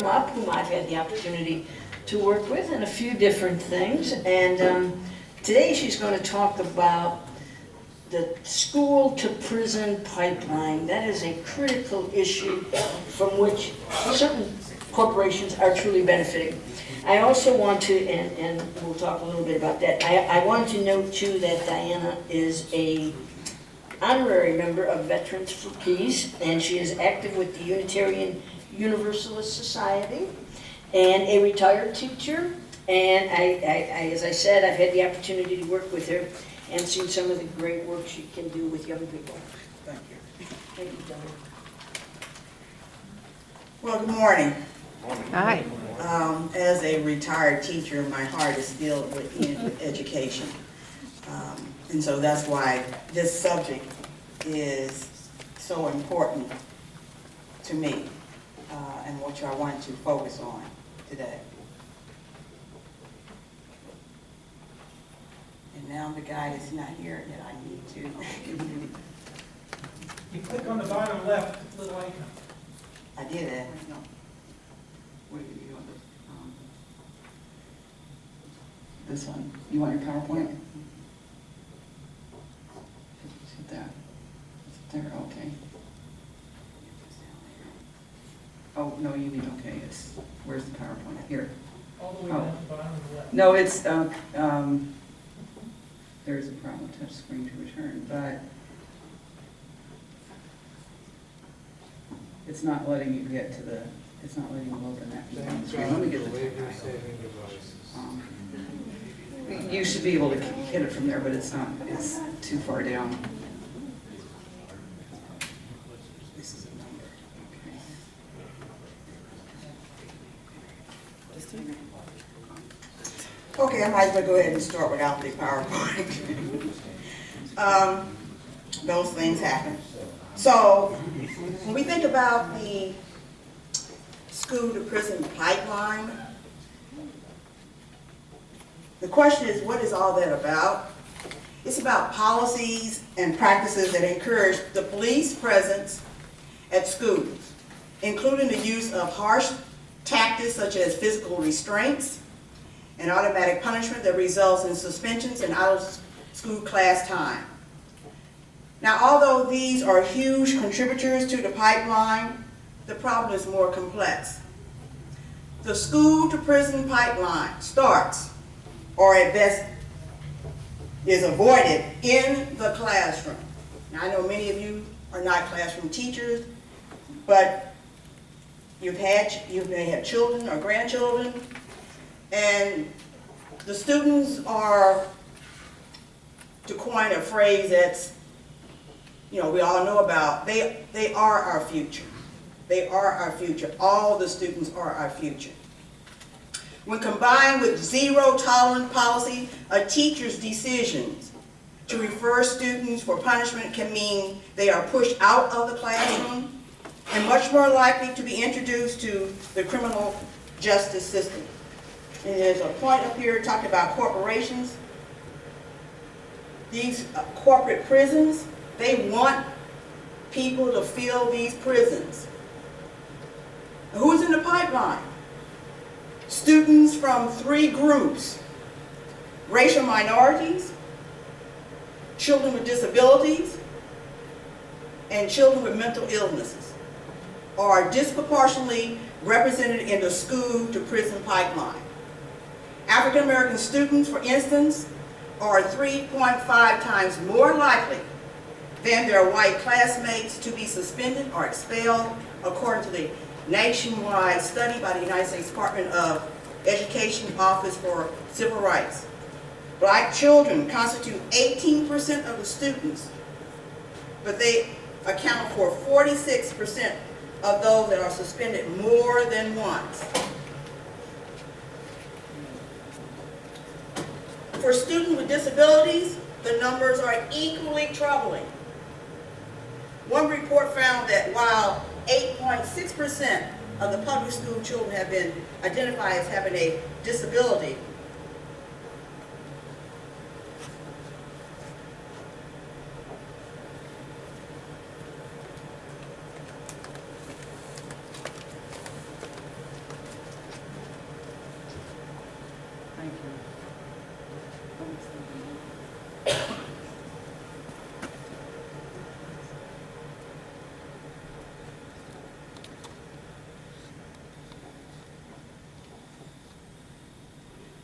come up, whom I've had the opportunity to work with in a few different things. And today she's going to talk about the school to prison pipeline. That is a critical issue from which certain corporations are truly benefiting. I also want to, and we'll talk a little bit about that, I want to note too that Diana is a honorary member of Veterans for Peace, and she is active with the Unitarian Universalist Society, and a retired teacher. And as I said, I've had the opportunity to work with her and seen some of the great work she can do with young people. Thank you. Thank you, Diana. Well, good morning. Hi. As a retired teacher, my heart is filled with education. And so that's why this subject is so important to me, and which I want to focus on today. And now the guy is not here that I need to. You click on the bottom left little icon. I did that. Where do you want this one? You want your PowerPoint? Hit that. There, okay. Oh, no, you need, okay, it's, where's the PowerPoint? Here. All the way down to the bottom of the left. No, it's, there's a problem, touch screen to return, but it's not letting you get to the, it's not letting you open that screen. Let me get the you should be able to hit it from there, but it's not, it's too far down. This is a number, okay. Okay, I might as well go ahead and start without the PowerPoint. Those things happen. So, when we think about the school to prison pipeline, the question is, what is all that about? It's about policies and practices that encourage the police presence at schools, including the use of harsh tactics such as physical restraints and automatic punishment that results in suspensions and out-of-school class time. Now, although these are huge contributors to the pipeline, the problem is more complex. The school-to-prison pipeline starts, or at best is avoided, in the classroom. Now, I know many of you are not classroom teachers, but you may have children or grandchildren, and the students are, to coin a phrase that's, you know, we all know about, they are our future. They are our future. All the students are our future. When combined with zero tolerance policy, a teacher's decisions to refer students for punishment can mean they are pushed out of the classroom and much more likely to be introduced to the criminal justice system. And there's a point up here talking about corporations. These corporate prisons, they want people to fill these prisons. Who's in the pipeline? Students from three groups: racial minorities, children with disabilities, and children with mental illnesses are disproportionately represented in the school to prison pipeline. African American students, for instance, are 3.5 times more likely than their white classmates to be suspended or expelled, according to the nationwide study by the United States Department of Education Office for Civil Rights. Black children constitute 18% of the students, but they account for 46% of those that are suspended more than once. For students with disabilities, the numbers are equally troubling. One report found that while 8.6% of the public school children have been identified as having a disability,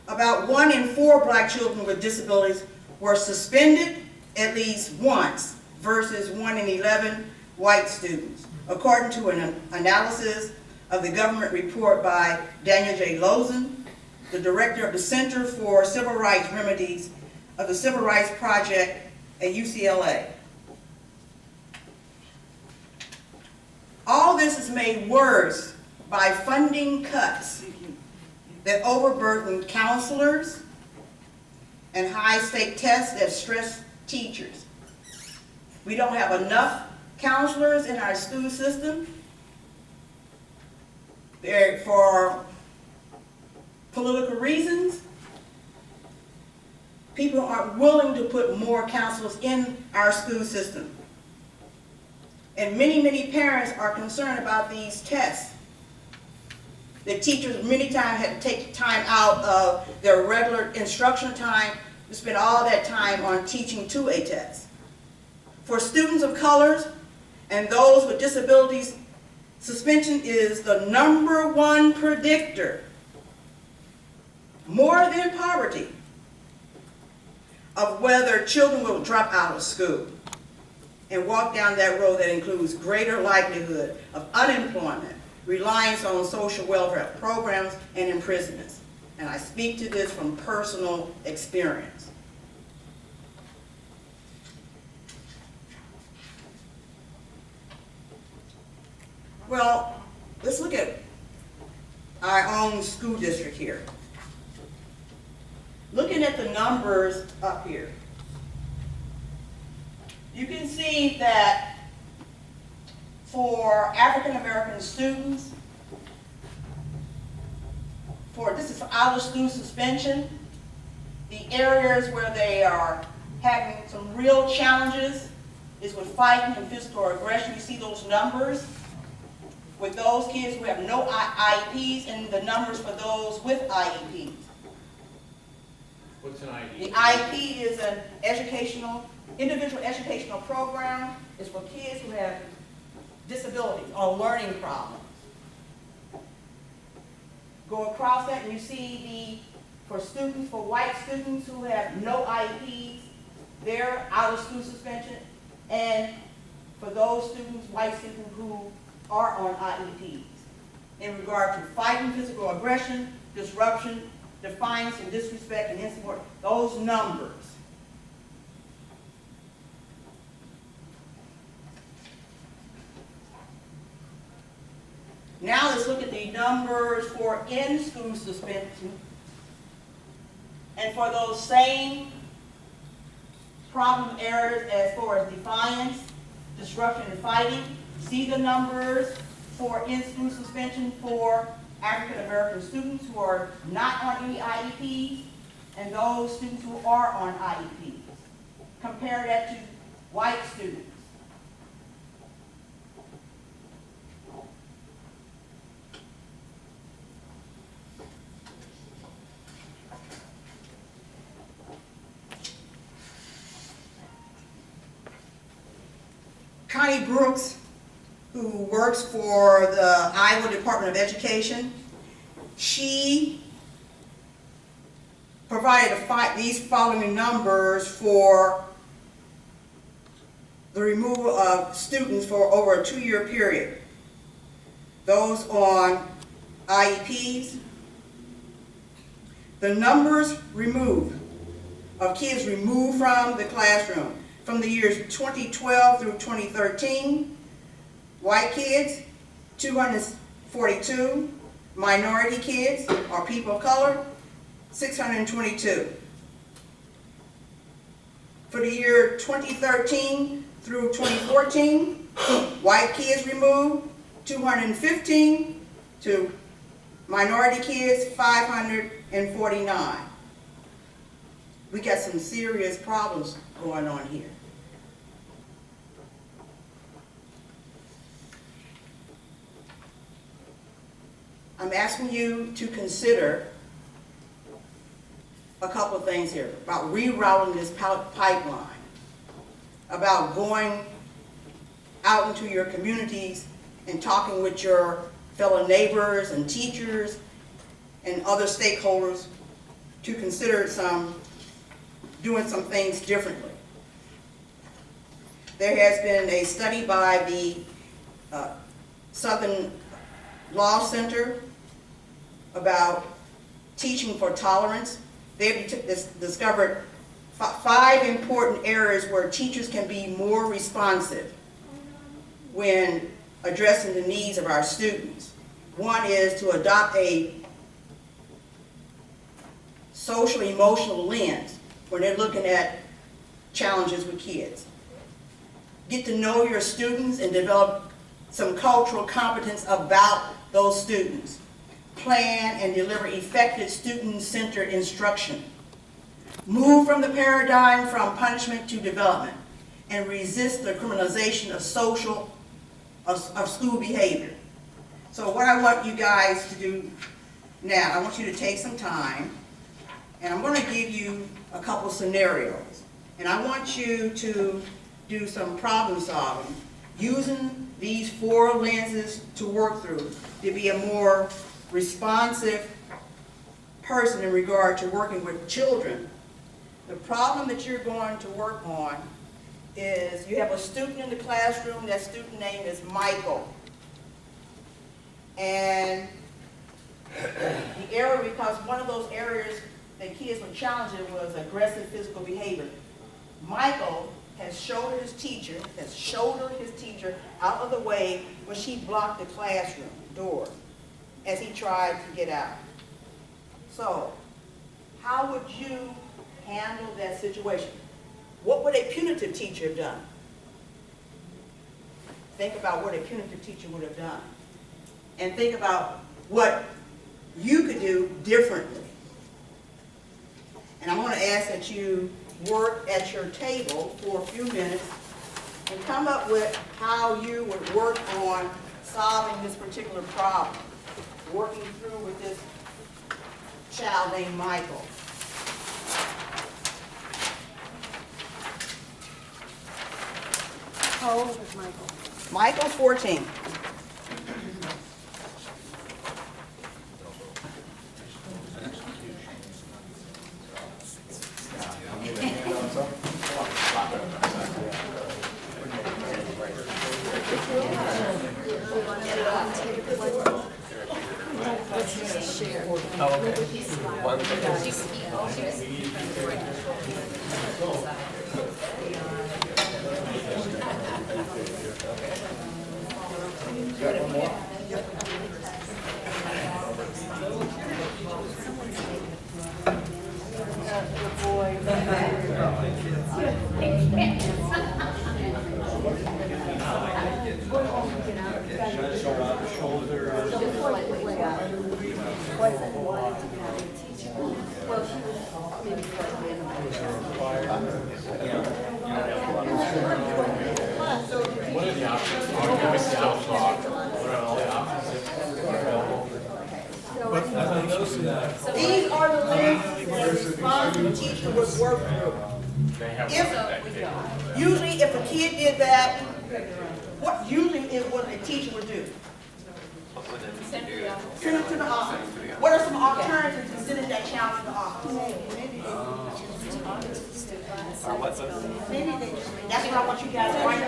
about 1 in 4 black children with disabilities were suspended at least once versus 1 in 11 white students, according to an analysis of the government report by Daniel J. Lozen, the director of the Center for Civil Rights Remedies of the Civil Rights Project at UCLA. All this is made worse by funding cuts that overburden counselors and high-stake tests that stress teachers. We don't have enough counselors in our school system. For political reasons, people aren't willing to put more counselors in our school system. And many parents are concerned about these tests. The teachers many times had to take time out of their regular instructional time to spend all that time on teaching to a test. For students of colors and those with disabilities, suspension is the #1 predictor, more than poverty, of whether children will drop out of school and walk down that road that includes greater likelihood of unemployment, reliance on social welfare programs, and imprisonments. And I speak to this from personal experience. Well, let's look at our own school district here. Looking at the numbers up here, you can see that for African American students, this is for out of school suspension, the areas where they are having some real challenges is with fighting and physical aggression. You see those numbers with those kids who have no IEPs and the numbers for those with IEPs. What's an IEP? The IEP is an individual educational program. It's for kids who have disabilities or learning problems. Go across that and you see for white students who have no IEPs, they're out of school suspension. And for those students, white students who are on IEPs. In regard to fighting physical aggression, disruption, defiance and disrespect and insubordination, those numbers. Now let's look at the numbers for in-school suspension. And for those same problem areas as far as defiance, disruption, and fighting, see the numbers for in-school suspension for African American students who are not on any IEPs and those students who are on IEPs. Compare that to white students. Connie Brooks, who works for the Iowa Department of Education, she provided these following numbers for the removal of students for over a 2-year period. Those on IEPs, the numbers removed of kids removed from the classroom from the years 2012 through 2013, white kids, 242, minority kids or people of color, 622. For the year 2013 through 2014, white kids removed, 215, to minority kids, 549. We got some serious problems going on here. I'm asking you to consider a couple of things here about rerouting this pipeline, about going out into your communities and talking with your fellow neighbors and teachers and other stakeholders to consider doing some things differently. There has been a study by the Southern Law Center about teaching for tolerance. They've discovered 5 important areas where teachers can be more responsive when addressing the needs of our students. One is to adopt a social emotional lens when they're looking at challenges with kids. Get to know your students and develop some cultural competence about those students. Plan and deliver effective student-centered instruction. Move from the paradigm from punishment to development, and resist the criminalization of school behavior. So what I want you guys to do now, I want you to take some time, and I'm going to give you a couple scenarios, and I want you to do some problem solving using these 4 lenses to work through to be a more responsive person in regard to working with children. The problem that you're going to work on is you have a student in the classroom. That student name is Michael. And the area, because one of those areas that kids were challenging was aggressive physical behavior. Michael has shouldered his teacher out of the way when she blocked the classroom door as he tried to get out. So, how would you handle that situation? What would a punitive teacher have done? Think about what a punitive teacher would have done. And think about what you could do differently. And I want to ask that you work at your table for a few minutes and come up with how you would work on solving this particular problem, working through with this child named Michael. How old is Michael? Michael, 14. These are the lenses that a responsible teacher would work through. Usually if a kid did that, what usually is what a teacher would do? Send them to the office. What are some alternatives to sending that child to the office? That's what I want you guys to write.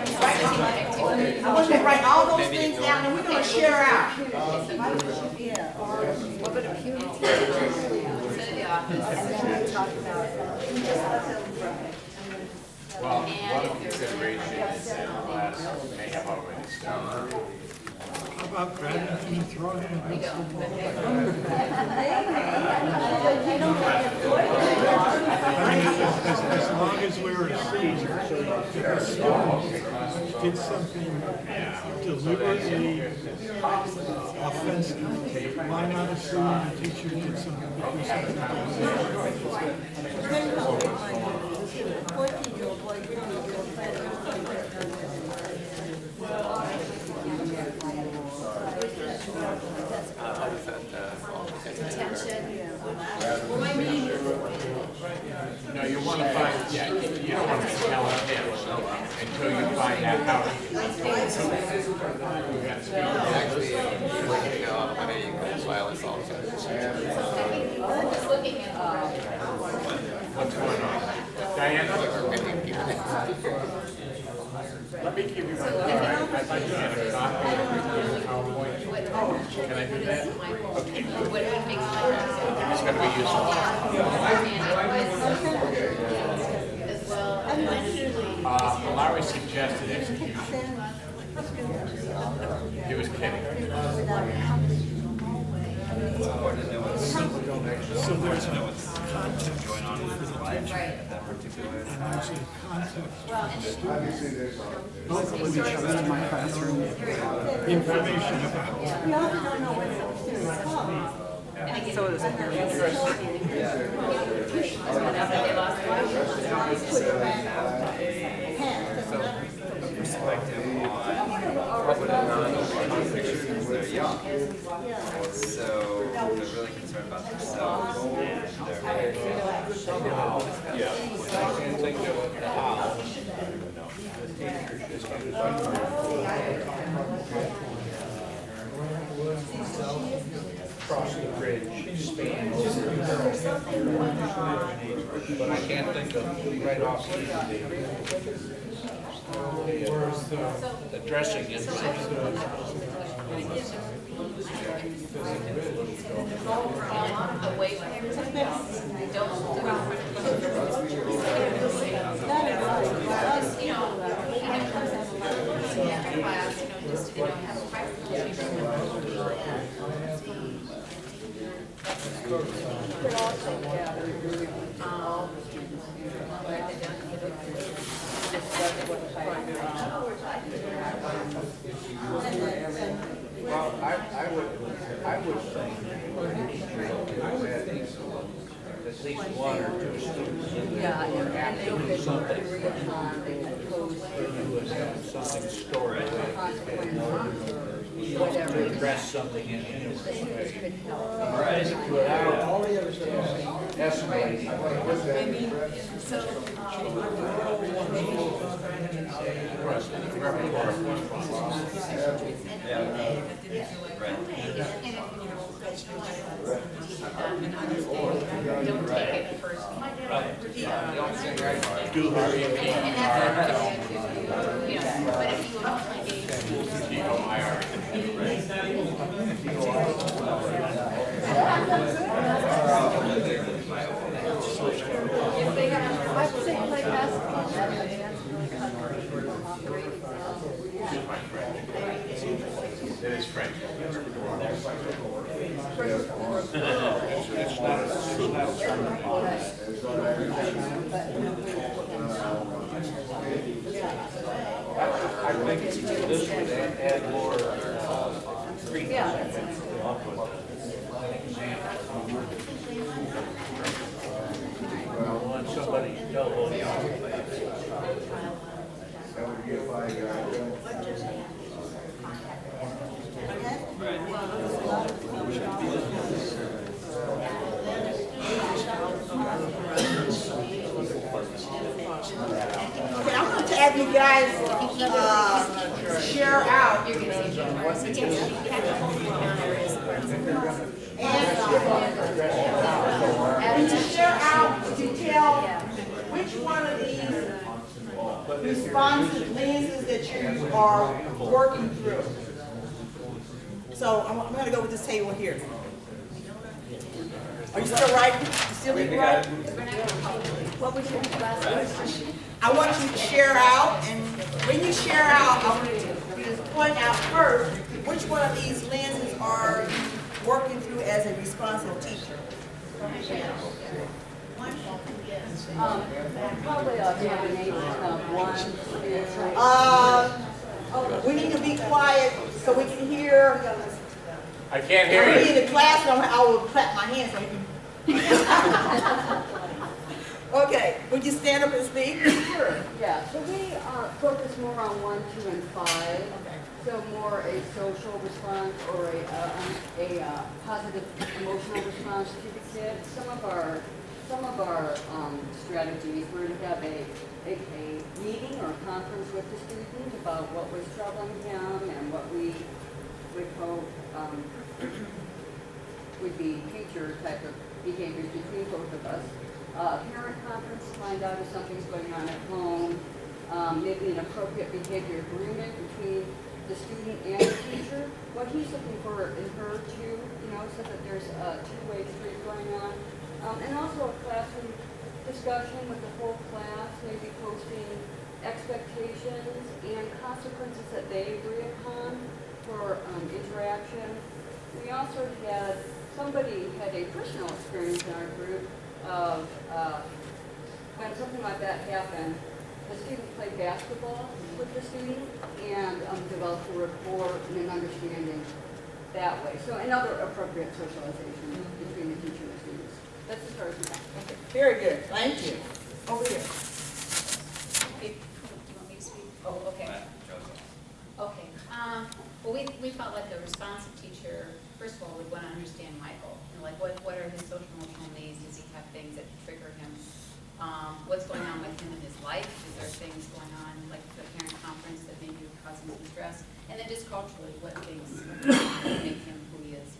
I want you to write all those things down and we're going to share out. What would a punitive teacher do? And then we talk about Well, one consideration is that class may have already started. How about grabbing him and throwing him against the wall? I mean, as long as we were seeing, so if a student did something deliberately offensive, why not assume the teacher did something because something No, you want to find, you don't want to tell him until you find out how he Actually, we're getting a lot of money, you can file this all the time. just looking at Diana? Let me give you my card. I'd like to get a copy of your PowerPoint. Can I do that? Okay, good. What makes my It's gonna be useful. as well. Larry suggested execution. He was kidding. So there's no context going on with the teacher. Right. And there's a context to both with each other in my classroom, information about. So it is Perspective on what would have done pictures because they're young. So they're really concerned about themselves. Cross the bridge, span. But I can't think of right off the dressing in. away from everything else. Don't do it. You know, class, just, have a Well, I would think at least one or two students in there who are after something. Something stored away. To address something in a way. Without escalating. don't take it personally. Do her EP. But if you want to engage, D-O-I-R. It is French. I think this would add more credence. Want somebody to tell them. Okay, I'm going to have you guys share out. And to share out to tell which one of these responsive lenses that you are working through. So I'm going to go with this table here. Are you still writing? You still need to write? what was your last question? I want you to share out, and when you share out, I want you to point out first which one of these lenses are you working through as a responsive teacher. Probably a combination of one, two. We need to be quiet so we can hear. I can't hear When you. we in the classroom, I will clap my hands so you can. Okay, would you stand up and speak? Sure. Yeah, so we focus more on 1, 2, and 5. So more a social response or a positive emotional response to the kids. Some of our strategies were to have a meeting or conference with the student about what was troubling him and what we would hope would be future type of behaviors between both of us. parent conference to find out if something's going on at home, maybe an appropriate behavior agreement between the student and the teacher, what he's looking for in her too, so that there's a two-way street going on. And also a classroom discussion with the whole class, maybe posting expectations and consequences that they agree upon for interaction. We also had, somebody had a personal experience in our group of when something like that happened, the student played basketball with the student and developed a rapport and an understanding that way. So another appropriate socialization between the teacher and the students. That's as far as we got. Okay, very good, thank you. Over here. Okay, do you want me to speak? Oh, okay. Okay, well, we felt like a responsive teacher, first of all, would want to understand Michael. Like, what are his social emotional needs? Does he have things that trigger him? What's going on with him in his life? Is there things going on, like the parent conference, that maybe are causing some stress? And then just culturally, what things make him who he is?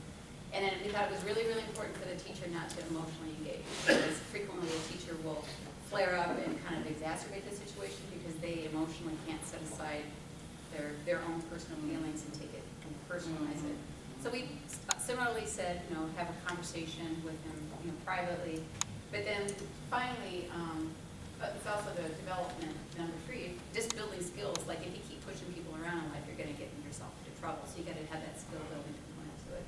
And then we thought it was really, really important for the teacher not to emotionally engage, because frequently a teacher will flare up and kind of exacerbate the situation because they emotionally can't set aside their own personal feelings and take it and personalize it. So we similarly said, have a conversation with him, privately. But then finally, but it's also the development, number 3, just building skills. Like if you keep pushing people around in life, you're going to get yourself into trouble. So you got to have that skill building component to it.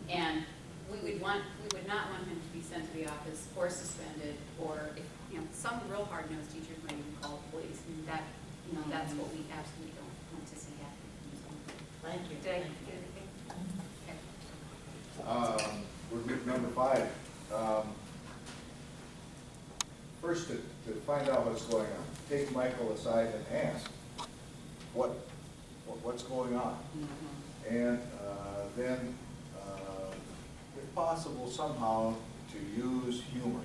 And we would not want him to be sent to the office or suspended, or if, some real hard-nosed teachers might even call the police. And that, that's what we absolutely don't want to see happen. So, Thank you. did I get anything? Okay. We're group number 5. First, to find out what's going on, take Michael aside and ask what's going on, and then, if possible, somehow to use humor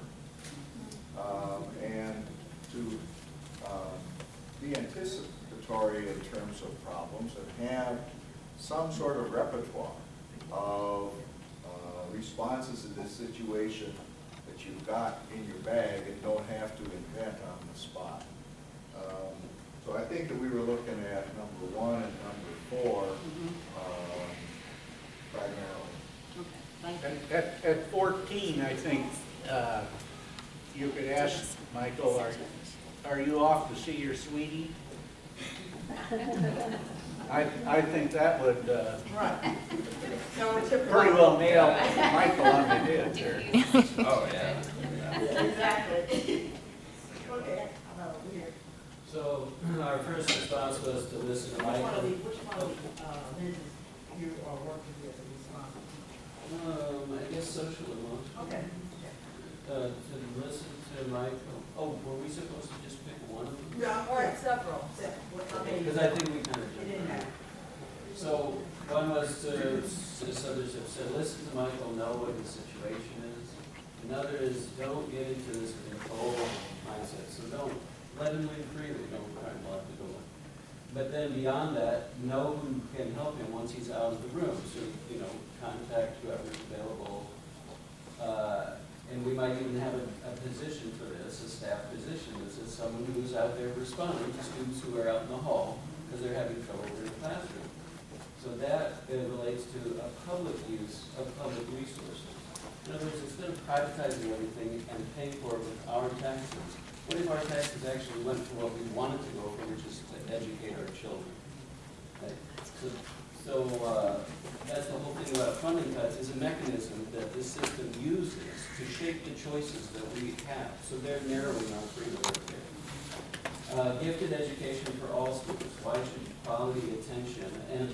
and to be anticipatory in terms of problems and have some sort of repertoire of responses to this situation that you've got in your bag and don't have to invent on the spot. So I think that we were looking at number 1 and number 4 primarily. Okay, thank you. At 14, I think you could ask Michael, are you off to see your sweetie? I think that would Right. No, it's your pretty well nail Michael on the head Do there. you use Oh, yeah. Exactly. Okay, how about over here? So our first response was to listen to Michael. Which one of the lenses you are working with in response? I guess social emotion. Okay. To listen to Michael. Oh, were we supposed to just pick one of them? Yeah, or several. Because I think we kind of You did didn't that. have. So one was to, as others have said, listen to Michael, know what his situation is. Another is don't get into this control mindset. So don't let him live freely. Don't try and lock the door. But then beyond that, know who can help him once he's out of the room. So, contact whoever's available. And we might even have a position for this, a staff position. This is someone who's out there responding to students who are out in the hall because they're having trouble in the classroom. So that relates to a public use of public resources. In other words, instead of privatizing everything and paying for it with our taxes, what if our taxes actually went for what we wanted to go for, which is to educate our children? Right? So that's the whole thing about funding cuts, is a mechanism that this system uses to shape the choices that we have. So they're narrowing our freedom right there. Gifted education for all students. Why should quality attention and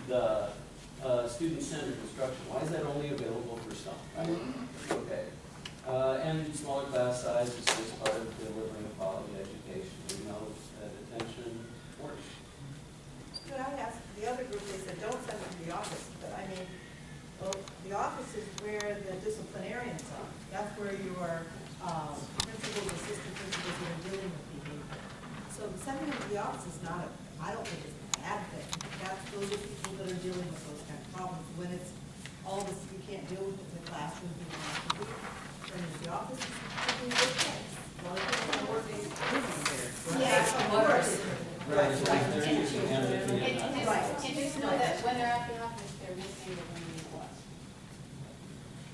the student-centered instruction, why is that only available for some, right? Okay. And smaller class sizes is part of delivering a quality education. We know that attention works. Could I ask the other group, they said, don't send them to the office, but I mean, well, the office is where the disciplinarians are. That's where your principals, assistant principals that are dealing with behavior. So sending them to the office is not I don't think it's a bad thing. Those are people that are dealing with those kind of problems. When it's all this, you can't deal with it in the classroom, you have to do it. Sending to the office is something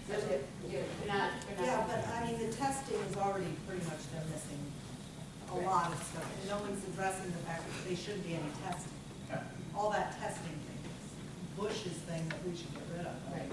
They're not. Yeah, but I mean, the testing is already pretty much, they're missing a lot of stuff. And no one's addressing the fact that there shouldn't be any testing. All that testing thing, Bush's thing that we should get rid of. Right.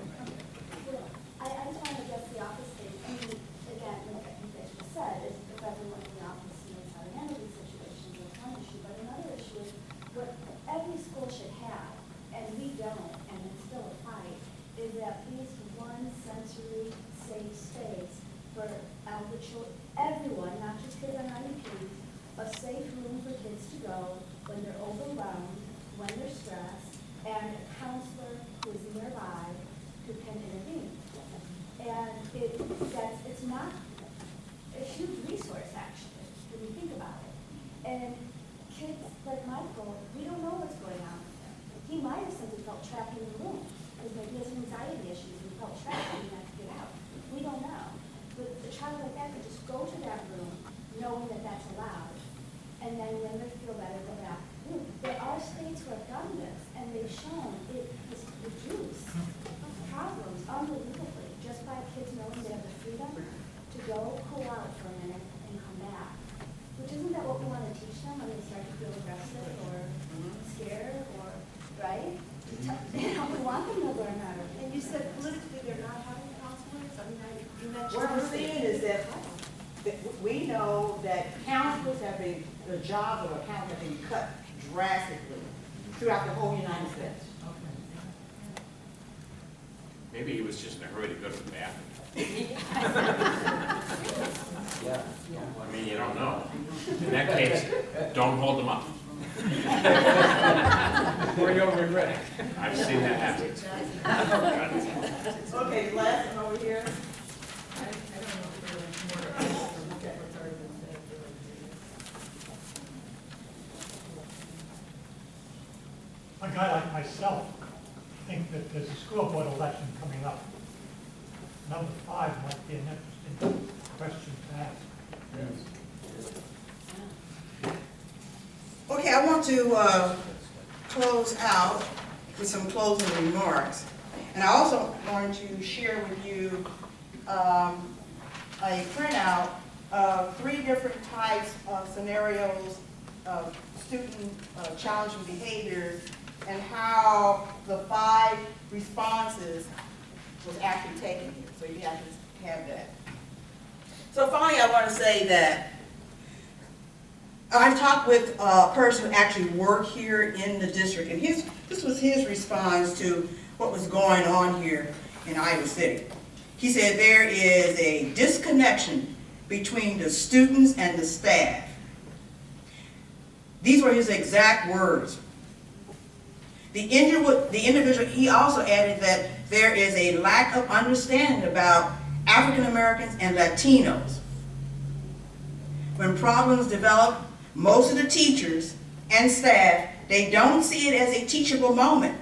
I just want to address the office thing. I mean, again, like I think that you said, is if everyone in the office knows how to handle these situations, that's one issue. But another issue is what every school should have, and we don't, and it's still a fight, is at least one sensory safe space for the children, everyone, not just kids on IEPs, a safe room for kids to go when they're overwhelmed, when they're stressed, and a counselor who is nearby who can intervene. And it's not a huge resource, actually, when you think about it. And kids like Michael, we don't know what's going on with him. He might have simply felt trapped in the room, because maybe he has anxiety issues and felt trapped and he had to get out. We don't know. But a child like that could just go to that room knowing that that's allowed, and then when they feel better, go back. There are states who have done this, and they've shown it has reduced problems unbelievably just by kids knowing they have the freedom to go cool out for a minute and come back. Which isn't that what we want to teach them when they start to feel aggressive or scared or, right? We want them to learn how to. And you said politically they're not having counselors? I mean, you mentioned. What I'm saying is that we know that counselors have been, the jobs of a counselor have been cut drastically throughout the whole United States. Maybe he was just in a hurry to go to the bathroom. Yeah. I mean, you don't know. In that case, don't hold them up. Or you'll regret it. I've seen that happen. Okay, last one over here. A guy like myself think that there's a school board election coming up. Number 5 might be an interesting question to ask. Okay, I want to close out with some closing remarks. And I also want to share with you a printout of 3 different types of scenarios of student challenging behaviors and how the 5 responses was actually taken here. So you have to have that. So finally, I want to say that I talked with a person who actually worked here in the district, and this was his response to what was going on here in Iowa City. He said there is a disconnection between the students and the staff. These were his exact words. The individual, he also added that there is a lack of understanding about African Americans and Latinos. When problems develop, most of the teachers and staff, they don't see it as a teachable moment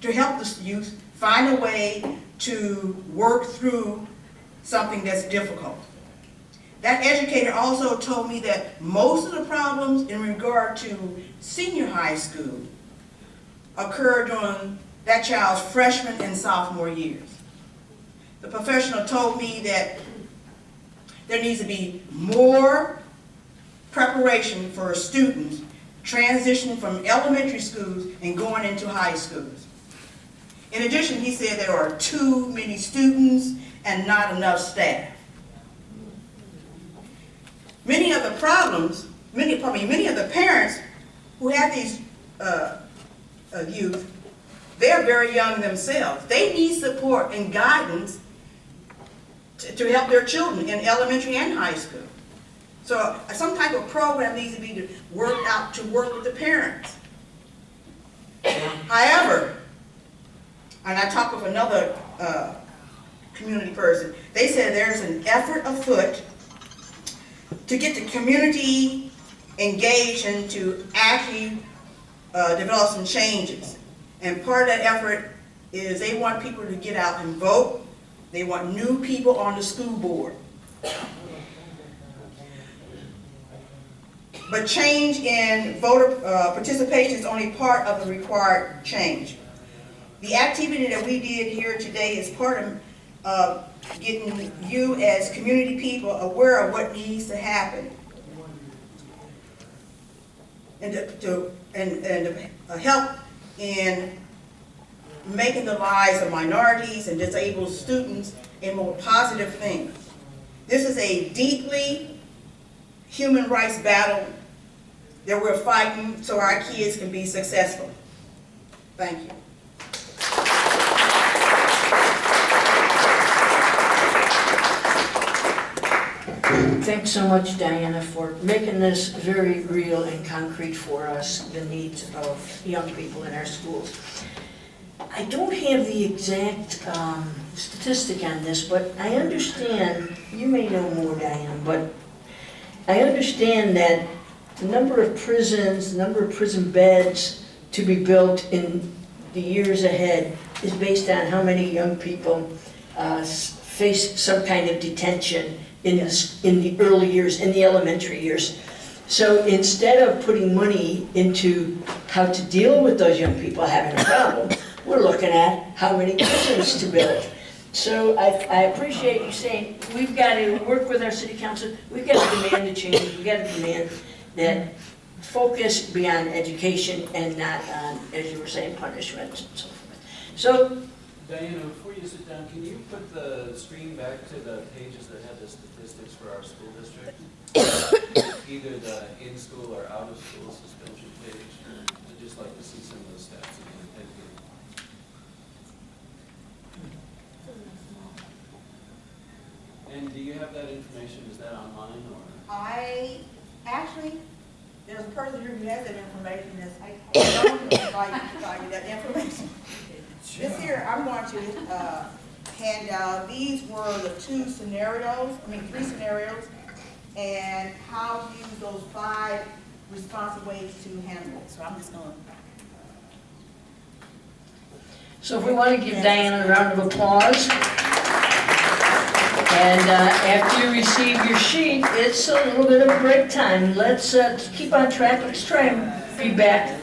to help the youth find a way to work through something that's difficult. That educator also told me that most of the problems in regard to senior high school occur during that child's freshman and sophomore years. The professional told me that there needs to be more preparation for students transitioning from elementary schools and going into high schools. In addition, he said there are too many students and not enough staff. Many of the problems, many of the parents who have these youth, they're very young themselves. They need support and guidance to help their children in elementary and high school. So some type of program needs to be worked out to work with the parents. However, and I talked with another community person, they said there's an effort afoot to get the community engaged and to actually develop some changes. And part of that effort is they want people to get out and vote. They want new people on the school board. But change in voter participation is only part of the required change. The activity that we did here today is part of getting you as community people aware of what needs to happen. And to help in making the lives of minorities and disabled students a more positive thing. This is a deeply human rights battle that we're fighting so our kids can be successful. Thank you. Thanks so much, Diana, for making this very real and concrete for us, the needs of young people in our schools. I don't have the exact statistic on this, but I understand, you may know more, Diana, but I understand that the number of prisons, the number of prison beds to be built in the years ahead is based on how many young people face some kind of detention in the early years, in the elementary years. So instead of putting money into how to deal with those young people having a problem, we're looking at how many prisons to build. So I appreciate you saying we've got to work with our city council, we've got to demand a change, we've got to demand that focus be on education and not on, as you were saying, punishment and so forth. So, Diana, before you sit down, can you put the screen back to the pages that have the statistics for our school district? Either the in-school or out-of-school suspension page. I'd just like to see some of those stats again. Thank you. And do you have that information? Is that online or? There's a person here who has that information. I don't invite you to find that information. This here, I'm going to hand out, these were the three scenarios, and how to use those 5 responsive ways to handle it. So I'm just going to. so if we want to give Diana a round of applause. And after you receive your sheet, it's a little bit of break time. Let's keep on track. Let's try and be back